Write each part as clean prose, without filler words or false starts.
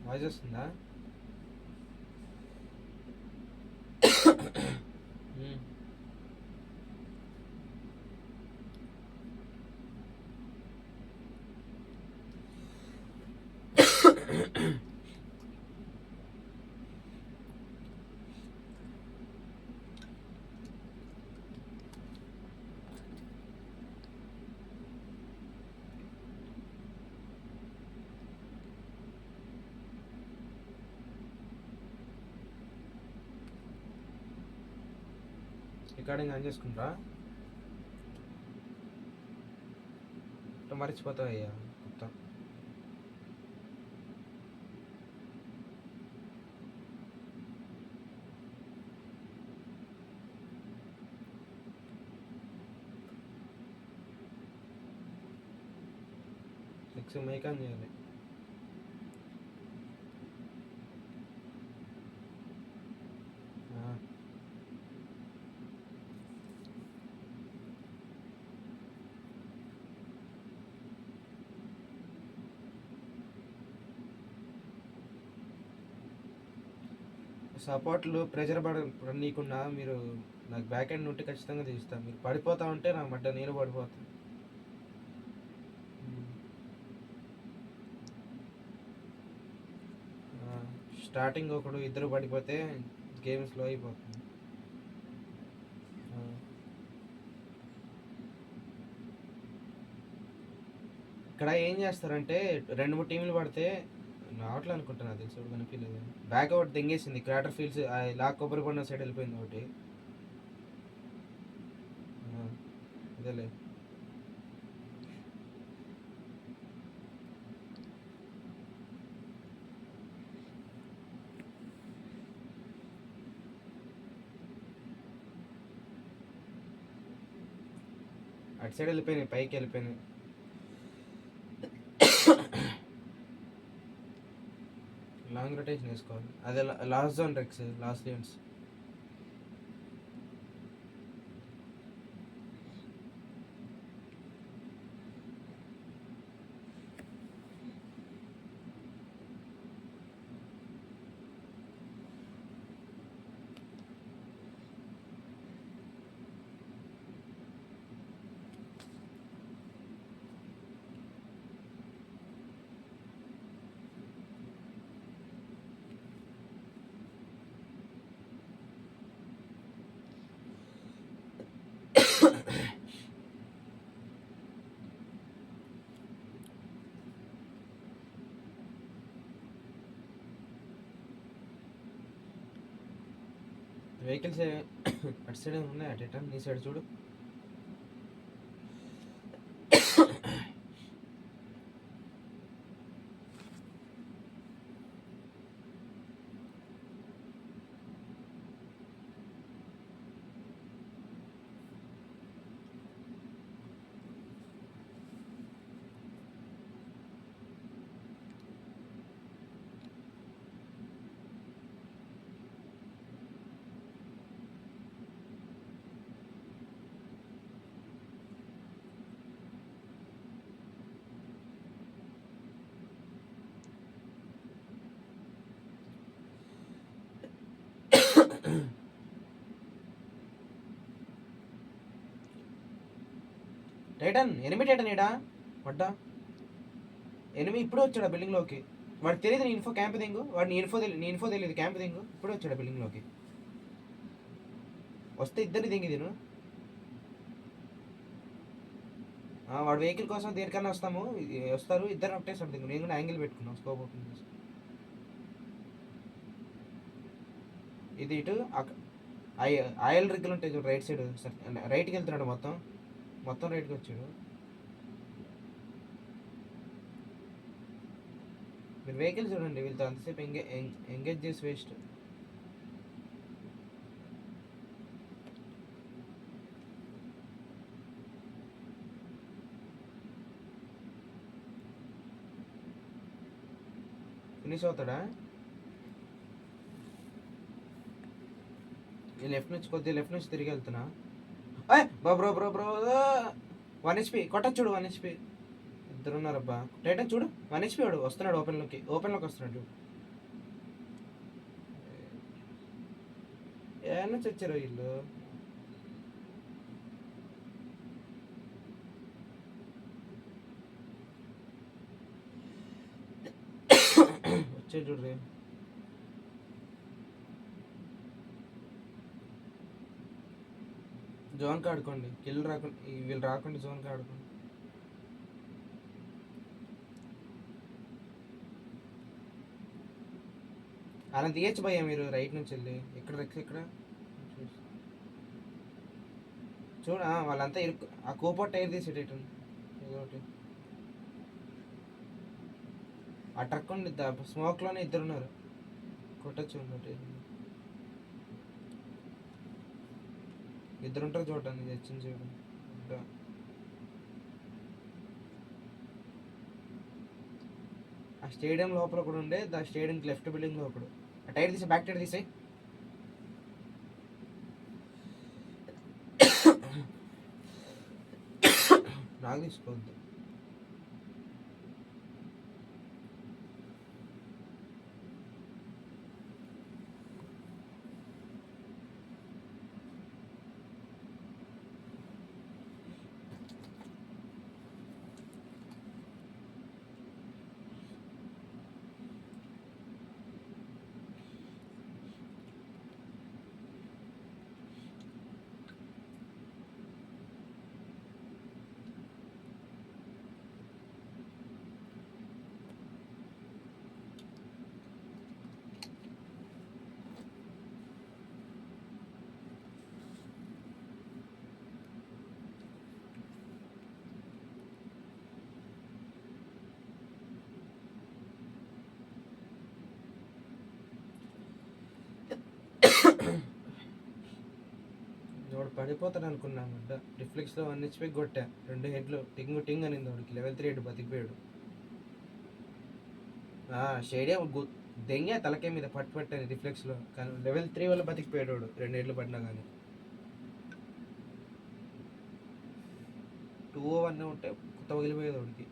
Voice వస్తుందా? Recording on చేసుకుంటా మర్చిపోతావు అయ్యా మొత్తం. మైక్ ఆన్ చేయాలి. సపోర్ట్లు ప్రెషర్ నీకున్నా మీరు నాకు బ్యాక్ ఎండ్ ఉంటే ఖచ్చితంగా తీస్తాను. మీరు పడిపోతా ఉంటే నా మడ్డ నేను పడిపోతాను. స్టార్టింగ్ ఒకడు ఇద్దరు పడిపోతే గేమ్ స్లో అయిపోతుంది. ఇక్కడ ఏం చేస్తారంటే 2-3 టీంలు పడితే రావట్లే అనుకుంటున్నా, తెలుసు కనిపించలేదు. బ్యాక్ అవుట్ తెంగేసింది. క్రాటర్ ఫీల్డ్స్ లాక్ కొబ్బరి కొండ సైడ్ వెళ్ళిపోయింది ఒకటి. అదేలే అటు సైడ్ వెళ్ళిపోయినాయి, పైకి వెళ్ళిపోయినాయి. లాంగ్ రొటేషన్ వేసుకోవాలి. అదే లాస్ట్ జోన్ రెక్స్, లాస్ట్ జోన్స్. వెహికల్స్ అటు సైడ్ ఉన్నాయి. అటు ఇటా నీ సైడ్ చూడు. టైటన్ ఎనిమి, టైటన్ ఏడా పడ్డా ఎనిమి. ఇప్పుడు వచ్చాడు బిల్డింగ్లోకి. వాడికి తెలియదు నీ ఇన్ఫో క్యాంప్ దింగు. వాడు నీ ఇన్ఫో తెలియదు క్యాంప్ దింగు. ఇప్పుడు వచ్చాడు బిల్డింగ్లోకి. వస్తే ఇద్దరిని దింగి తిను. వాడు వెహికల్ కోసం దేనికన్నా వస్తారు. ఇద్దరు ఒకటేసారి దింగు. నేను కూడా యాంగిల్ పెట్టుకున్నాను, స్కోప్ ఓపెన్ చేసి. ఇది ఇటు ఆయిల్ రిగ్గులు ఉంటాయి చూడు, రైట్ సైడ్. రైట్కి వెళ్తున్నాడు, మొత్తం రైట్కి వచ్చాడు. మీరు వెహికల్ చూడండి. వీళ్ళతో అంతసేపు ఎంగేజ్ చేసి వేస్ట్. ఫినిష్ అవుతాడా? లెఫ్ట్ నుంచి లెఫ్ట్ నుంచి తిరిగి వెళ్తున్నా. బ్రో 1 HP కొట్టచ్చు చూడు. 1 HP ఇద్దరు ఉన్నారబ్బా. టైటన్ చూడు, 1 HP వాడు వస్తున్నాడు. ఓపెన్లోకి వస్తున్నాడు. ఏడ నుంచి వచ్చారు వీళ్ళు? వచ్చే చూడ్రి. జోన్కి ఆడుకోండి, కిల్ రాకుండా వీళ్ళు రాకుండా జోన్కి ఆడుకోండి. అలా తీయచ్చు భయ్యా మీరు రైట్ నుంచి వెళ్ళి. ఇక్కడ చూడ వాళ్ళంతా ఇరుక్కు. ఆ కోపర్ టైర్ తీసేటట్టు ఏదో ఒకటి. ఆ ట్రక్ ఉండి స్మోక్లోనే ఇద్దరు ఉన్నారు, కొట్టచ్చు ఉన్నట్టు. ఇద్దరుంటారు చూడండి, తెచ్చింది చూడండి. ఆ స్టేడియం లోపల కూడా ఉండే, దా స్టేడియం లెఫ్ట్ బిల్డింగ్ లో ఒకడు. ఆ టైర్ తీసి, బ్యాక్ టైర్ తీసేయి. నాకు తీసుకోవద్దు. వాడు పడిపోతాడు అనుకున్నాను. రిఫ్లెక్స్లో 1 HP కొట్టా, 2 హెడ్లు టింగ్ టింగ్ అనింది వాడికి. లెవెల్ 3 హెడ్ బతికిపోయాడు. స్టేడియం దెంగే తలకే మీద పట్టాను రిఫ్లెక్స్లో, కానీ లెవెల్ 3 వల్ల బతికిపోయాడు వాడు, 2 హెడ్లు పడినా కానీ. 201 ఉంటే కొత్త వదిలిపోయేది వాడికి.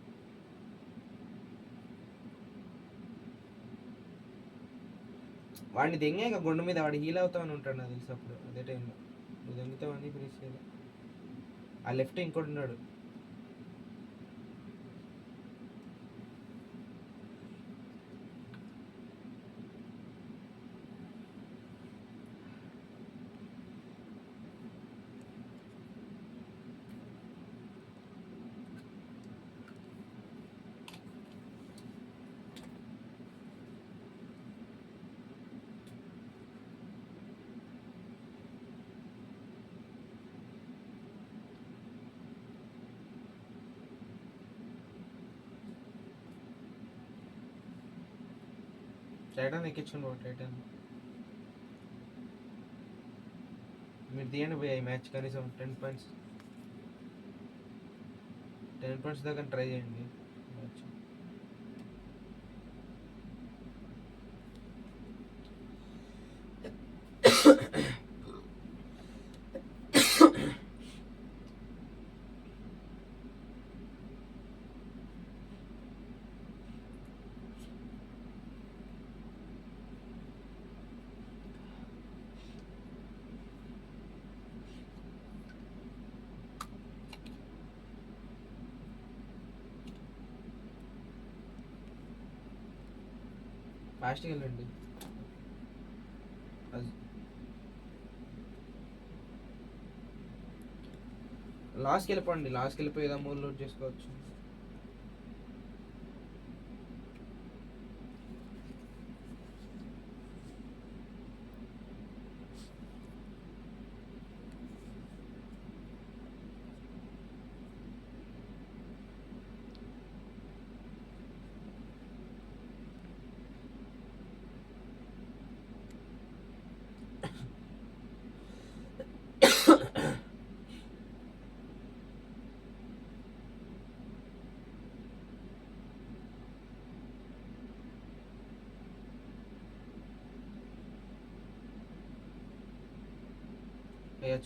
వాడిని దెంగాక గుండె మీద వాడు హీల్ అవుతామని ఉంటాడు నాకు తెలిసి అప్పుడు. అదే టైంలో నువ్వు దెంగుతావని ఫినిష్ చేయాలి. ఆ లెఫ్ట్ ఇంకోటి ఉన్నాడు. టైటాన్ ఎక్కించుకోండి బాబు, టైటాన్ మీరు తీయండి పోయి. ఈ మ్యాచ్ కనీసం 10 పాయింట్స్ దాకా ట్రై చేయండి మ్యాచ్. ఫాస్ట్గా వెళ్ళండి. లాస్ట్కి వెళ్ళిపోండి, లాస్ట్కి వెళ్ళిపోయి ఏదో మూడు లోడ్ చేసుకోవచ్చు.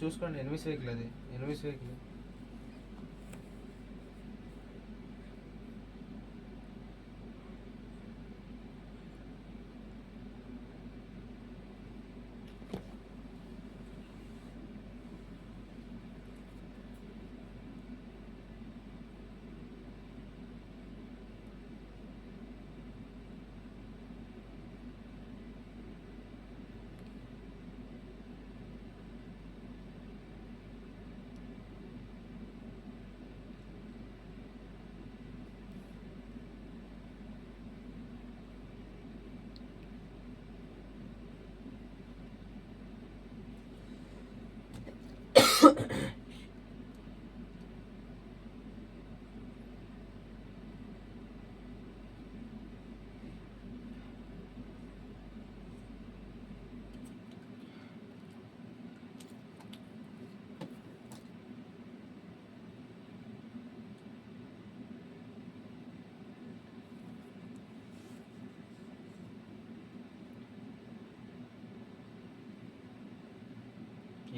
చూసుకోండి, ఎనిమిస్ వెహికల్, అది ఎనిమిస్ వెహికల్.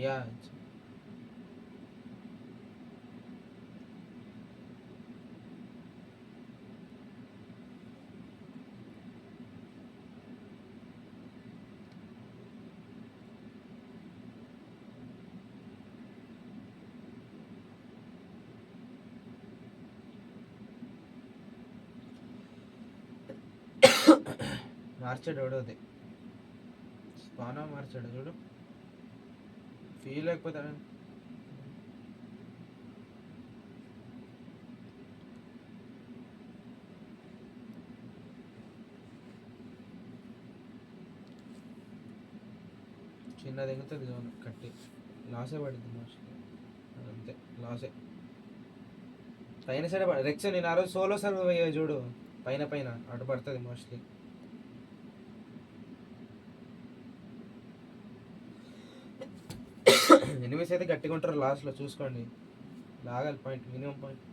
యా మార్చాడు ఎవడోది స్పానా మార్చాడు చూడు ఫీల్ అయిపోతాడు. చిన్న దిగుతుంది జోన్ కట్టి లాసే పడింది మోస్ట్లీ. అంతే లాసే. పైన సైడ్ రెక్స్ నేను ఆ రోజు సోలో సర్వ్ అయ్యా చూడు పైన పైన అటు పడుతుంది మోస్ట్లీ. ఎనిమిస్ అయితే గట్టిగా ఉంటారు లాస్ట్లో చూసుకోండి. లాగాలి పాయింట్ మినిమం పాయింట్.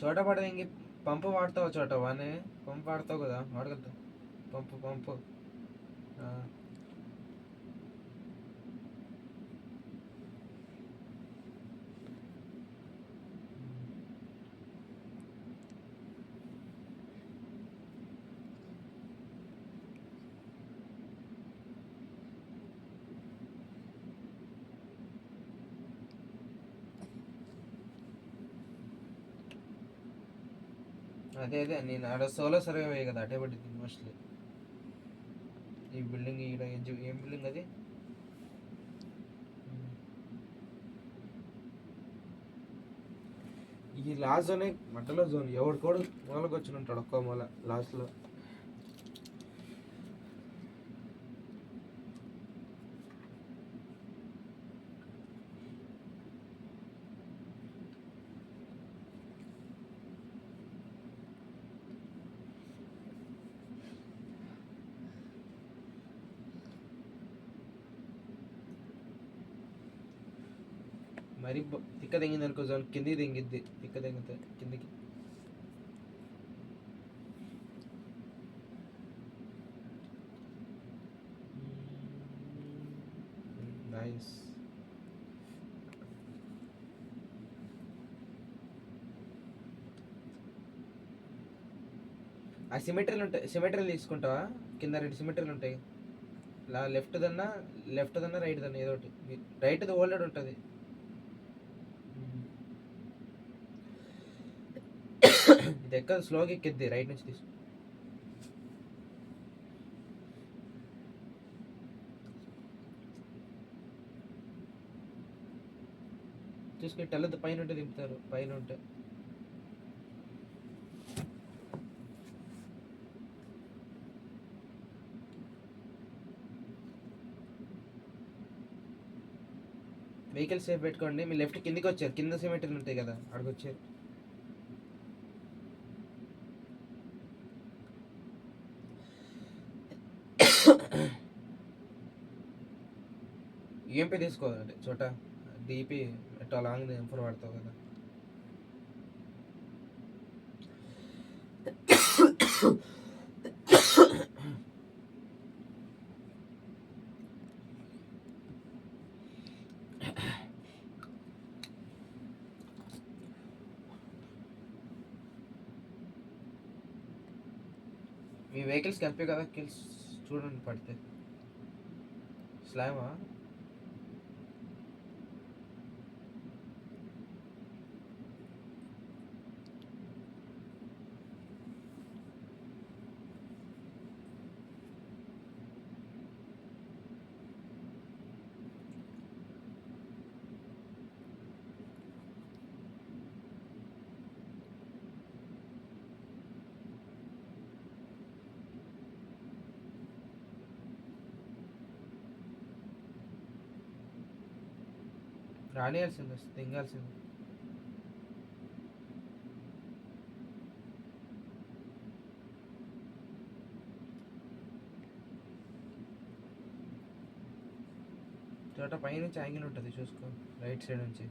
చోట పడదు ఇంక పంపు వాడతావు చోట వానే పంపు వాడతావు కదా వాడగలుగుతావు. పంపు పంపు అదే అదే నేను ఆడ సోలో సర్వే అయ్యాయి కదా అటే పట్టింది మోస్ట్లీ. ఈ బిల్డింగ్ ఈడ ఏం బిల్డింగ్ అది. ఈ లాస్ట్ జోనే మధ్యలో జోన్ ఎవడికోడు మూలకు వచ్చి ఉంటాడు ఒక్క మూల లాస్ట్లో. మరి తిక్క తెంగింది అనుకో జోన్ కిందికి తెంగిద్ది. తిక్క తెంగితే కిందికి. నైస్. ఆ సిమెట్రీలు ఉంటాయి సిమెట్రీలు తీసుకుంటావా కింద 2 సిమెట్రీలు ఉంటాయి. లెఫ్ట్ దన్నా రైట్ దన్నా ఏదో ఒకటి. రైట్ది ఓల్డెడ్ ఉంటుంది. ఇది ఎక్క స్లోగా ఎక్కిద్ది రైట్ నుంచి తీసు. చూసుకుని తెల్లది పైన ఉంటే దింపుతారు పైన ఉంటే. వెహికల్ సేఫ్ పెట్టుకోండి. మీ లెఫ్ట్ కిందికి వచ్చారు, కింద సిమెంటరీలు ఉంటాయి కదా, అక్కడికి వచ్చారు. ఈఎంపీ తీసుకోవాలి చోట, డిపి ఎట్లా లాంగ్ ఎంఫర్ వాడతావు కదా. మీ వెహికల్స్ కలిపే కదా కిల్స్, చూడండి పడితే. స్లామా రానియాల్సింది, వస్తుంది తింగాల్సింది. చోట పైనుంచి యాంగిల్ ఉంటుంది చూసుకో, రైట్ సైడ్ నుంచి.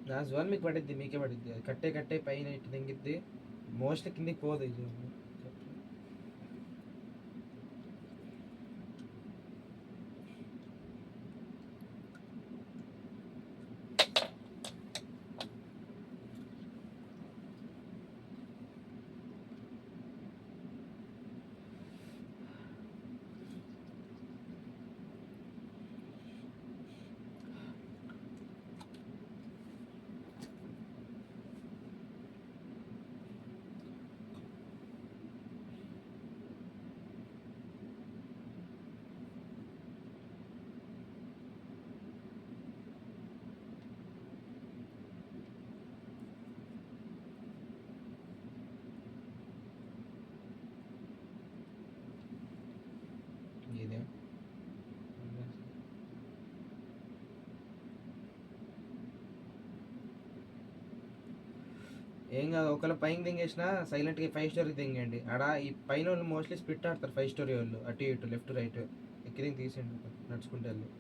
నా జోన్ మీకు పడిద్ది, మీకే పడిద్ది. అది కట్టే కట్టే పైన ఇటు దింగిద్ది, మోస్ట్లీ కిందికి పోదు ఈ జోన్. ఇదే ఏం కాదు, ఒకవేళ పైన దింగేసినా సైలెంట్గా 5 స్టోరీ దింగండి. ఆడ ఈ పైన వాళ్ళు మోస్ట్లీ స్పిట్ ఆడతారు 5 స్టోరీ వాళ్ళు, అటు ఇటు లెఫ్ట్ రైట్ ఎక్కి దింగి తీసేయండి నడుచుకుంటే వెళ్ళి.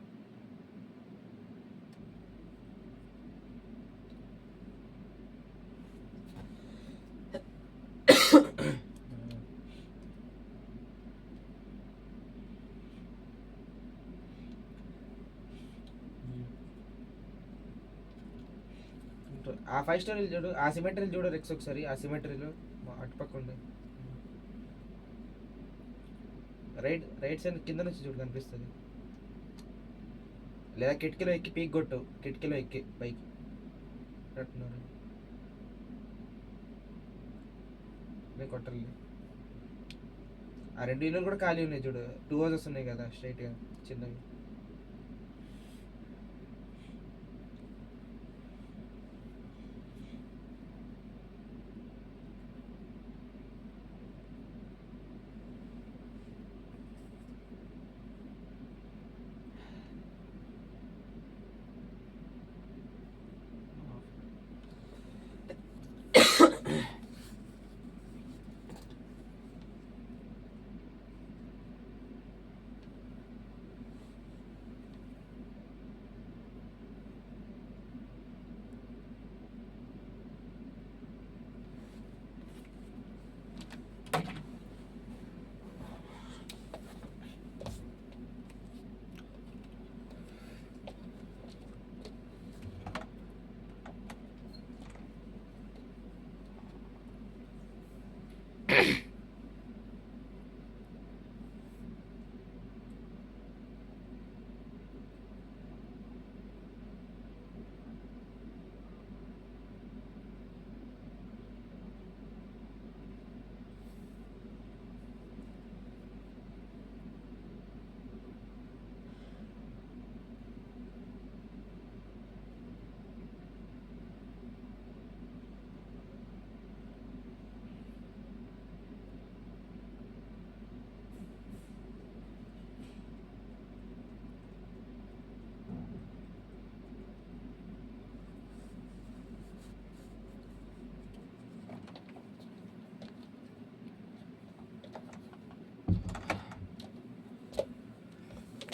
ఆ 5 స్టోరీలు చూడు, ఆ సిమెంటరీలు చూడు రెక్స్ ఒకసారి, ఆ సిమెంటరీలు అటుపక్క ఉండే రైట్ రైట్ సైడ్ కింద నుంచి చూడు కనిపిస్తుంది. లేదా కిటికీలో ఎక్కి పీక్ కొట్టు, కిటికీలో ఎక్కి పైకి కట్టున్నారు కొట్టలేదు. ఆ 2 ఇల్లులు కూడా ఖాళీ ఉన్నాయి చూడు, 2 హౌసెస్ ఉన్నాయి కదా స్ట్రైట్గా చిన్నవి.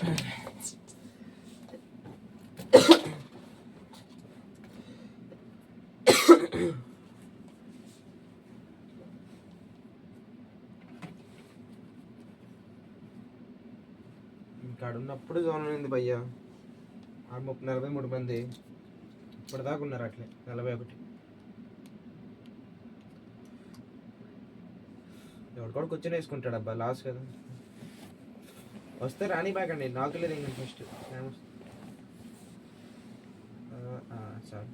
ఇంకా ఉన్నప్పుడు జోన్ ఉంది భయ్య. 43 మంది ఇప్పటిదాకా ఉన్నారు అట్లే 41. ఎవడు కూడా కూర్చొని వేసుకుంటాడు అబ్బా, లాస్ట్ కదా. వస్తే రాని బాగండి, నాకు లేదు ఇంకా ఫస్ట్ సార్.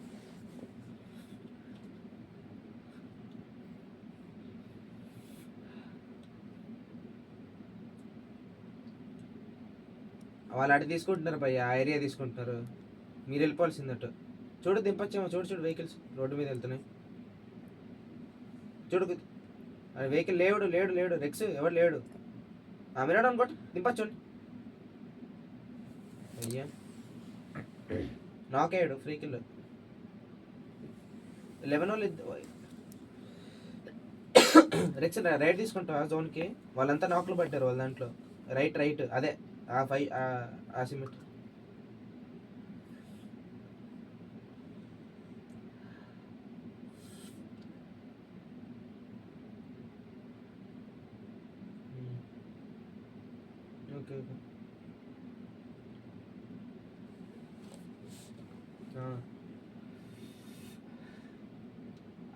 వాళ్ళు అటు తీసుకుంటున్నారు భయ్య, ఆ ఏరియా తీసుకుంటున్నారు. మీరు వెళ్ళిపోవాల్సిందట్టు. చూడు దింపచ్చేమో, చూడు వెహికల్స్ రోడ్డు మీద వెళ్తున్నాయి చూడు. వెహికల్ లేడు రెక్స్ ఎవరు లేడు. మిరాడు అనుకోండి, దింపచ్చండి అయ్యా. నాకేడు ఫ్రీ కిల్ 11 వాళ్ళు రెక్స్ రైట్ తీసుకుంటావా జోన్కి. వాళ్ళంతా నాకులు పట్టారు వాళ్ళ దాంట్లో. రైట్ అదే ఆ 5 ఆ సిమెంట్. ఓకే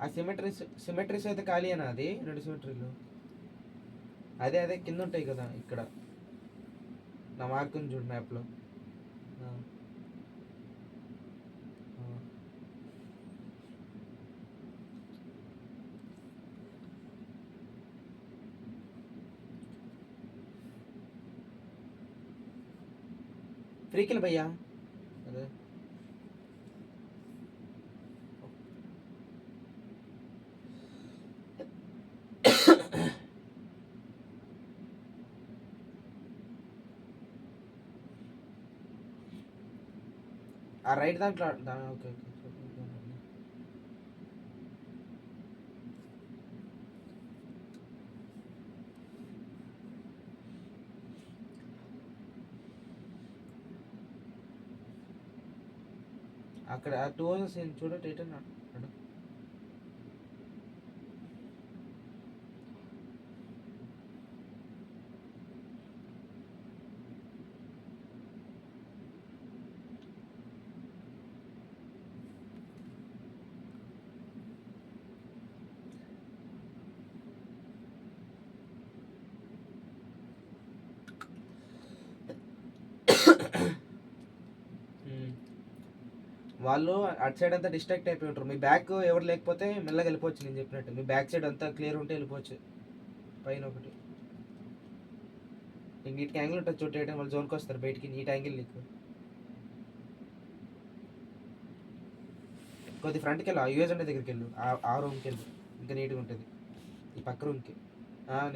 ఆ సిమెట్రీస్ అయితే ఖాళీయేనా? అది 2 సిమెట్రీలు అదే కింద ఉంటాయి కదా. ఇక్కడ నా మార్క్ ఉంది చూడు మ్యాప్లో. ఫ్రీకిల్ భయ్యా అదే. ఆ రైట్ దాంట్లో ఓకే. అక్కడ 2 హౌసెస్ చూడ టైటన్ అక్కడ. వాళ్ళు అటు సైడ్ అంతా డిస్ట్రాక్ట్ అయిపోయి ఉంటారు. మీ బ్యాక్ ఎవరు లేకపోతే మెల్లగా వెళ్ళిపోవచ్చు. నేను చెప్పినట్టు మీ బ్యాక్ సైడ్ అంతా క్లియర్ ఉంటే వెళ్ళిపోవచ్చు. పైన ఒకటి నీకు నీట్ యాంగిల్ ఉంటుంది చోటు వేయడం. వాళ్ళు జోన్కి వస్తారు బయటికి. నీట్ యాంగిల్ నీకు కొద్ది ఫ్రంట్కి వెళ్ళు. ఆ యూఎస్ అంటే దగ్గరికి వెళ్ళు. ఆ రూమ్కి వెళ్ళు, ఇంకా నీట్గా ఉంటుంది. ఈ పక్క రూమ్కి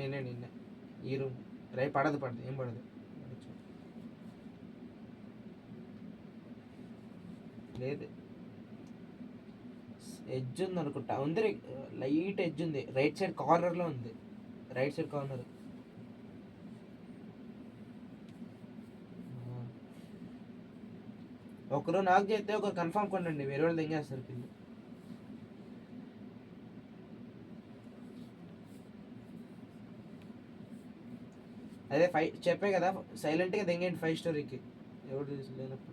నిన్నే ఈ రూమ్ పడదు ఏం పడదు. లేదు ఎడ్జ్ ఉంది అనుకుంటా. ఉంది లైట్ ఎడ్జ్ ఉంది. రైట్ సైడ్ కార్నర్లో ఉంది. Right side corner. ఒకరు నాకు చేస్తే ఒకరు కన్ఫామ్ కొనండి. వేరే వాళ్ళు తెంగేస్తారు పిల్లలు. అదే చెప్పే కదా, సైలెంట్గా తెంగండి 5 స్టోరీకి ఎవరు లేనప్పుడు.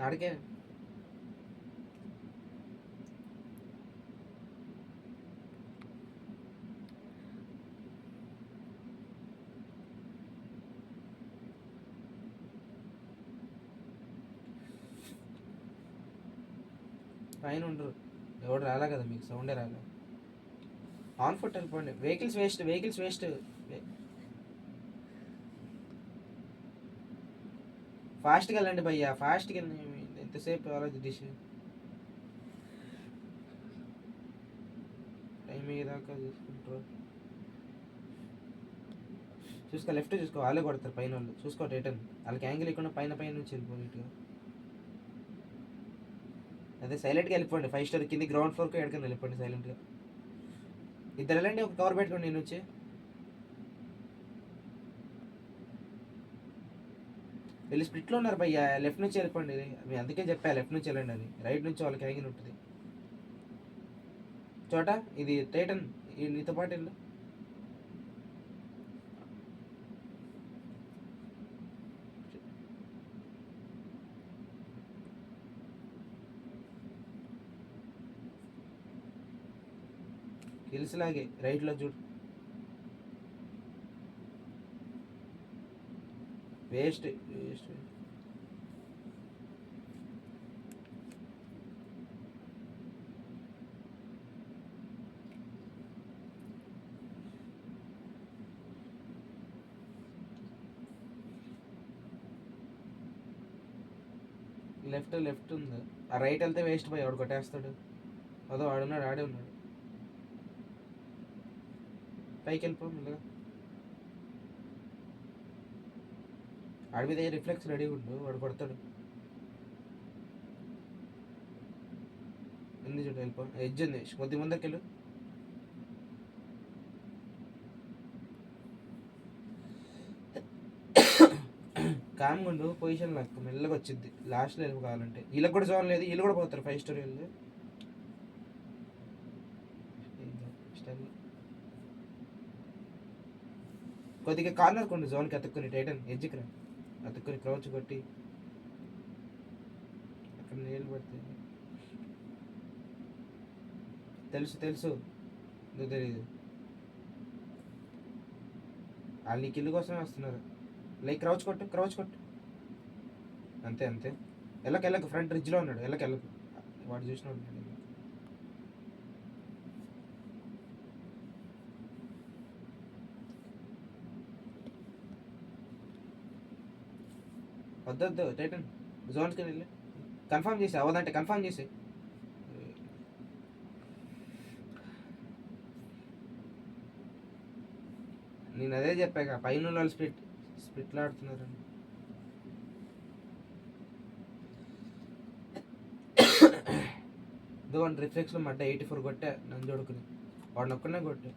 ఆడికే పైన ఉండరు. ఎవడు రాలే కదా, మీకు సౌండే రాలే. ఆన్ ఫుట్ వెళ్ళిపోండి. Vehicles waste. ఫాస్ట్గా వెళ్ళండి భయ్యా, ఫాస్ట్గా వెళ్ళండి. ఎంతసేపు ఆలోచి డిష్ టైం అయ్యేదాకా చూసుకుంటారు. చూసుకో, లెఫ్ట్ చూసుకో. వాళ్ళే కొడతారు పైన వాళ్ళు. చూసుకో రిటర్న్. వాళ్ళకి యాంగిల్ ఇవ్వకుండా పైన నుంచి వెళ్ళిపోయినట్టుగా. అదే సైలెంట్గా వెళ్ళిపోండి. 5 స్టోర్ కింద గ్రౌండ్ ఫ్లోర్కి ఎక్కడికైనా వెళ్ళిపోండి సైలెంట్గా. ఇద్దరు వెళ్ళండి, ఒక కవర్ పెట్టుకోండి. నేను వచ్చి వీళ్ళు స్ప్లిట్లో ఉన్నారు భయ్యా, లెఫ్ట్ నుంచి వెళ్ళిపోండి. మీ అందుకే చెప్పా లెఫ్ట్ నుంచి వెళ్ళండి అని, రైట్ నుంచి వాళ్ళకి హ్యాంగిన్ ఉంటుంది చోట. ఇది టైటన్, నీతో పాటు వెళ్ళు. హిల్స్ లాగే రైట్లో చూడు. Waste waste. లెఫ్ట్ లెఫ్ట్ ఉంది, ఆ రైట్ వెళ్తే వేస్ట్ పోయి వాడు కొట్టేస్తాడు. అదో ఆడున్నాడు, ఆడే ఉన్నాడు. పైకి వెళ్ళిపో మెల్లగా. ఆడి మీద రిఫ్లెక్స్ రెడీగా ఉండు, వాడు కొడతాడు. ఉంది చూడు, వెళ్ళిపో. ఎడ్జ్ ఉంది, కొద్ది ముందరికి వెళ్ళు. కామ్గా ఉండు, పొజిషన్ లాక్కు మెల్లగా వచ్చింది. లాస్ట్లో వెళ్ళి కావాలంటే వీళ్ళకి కూడా జోన్ లేదు, వీళ్ళు కూడా పోతారు 5 స్టోరీ వెళ్ళి. కొద్దిగా కార్నర్ కొండు, జోన్కి అతుక్కుని టైటన్ ఎడ్జ్కి రా, అతుక్కుని క్రౌచ్ కొట్టి అక్కడ నీళ్ళు పడితే. తెలుసు తెలుసు, నువ్వు తెలీదు. వాళ్ళు నీ కిల్లు కోసమే వస్తున్నారు. లైక్ క్రౌచ్ కొట్టు, క్రౌచ్ కొట్టు, అంతే అంతే. వెళ్ళకు ఫ్రంట్ రిడ్జ్లో ఉన్నాడు, వెళ్ళకు. వాడు చూసిన ఉన్నాడు. వద్దొద్దు టైటన్, జోన్స్కి వెళ్ళి కన్ఫర్మ్ చేసి, అవ్వదంటే కన్ఫర్మ్ చేసి. నేను అదే చెప్పాక, పైన వాళ్ళు స్ప్లిట్లు ఆడుతున్నారని. ఇదిగోండి రిఫ్లెక్స్లో మడ్డ 84 కొట్టా, నన్ను చూడుకుని. వాడిని ఒక్కనే కొట్టే.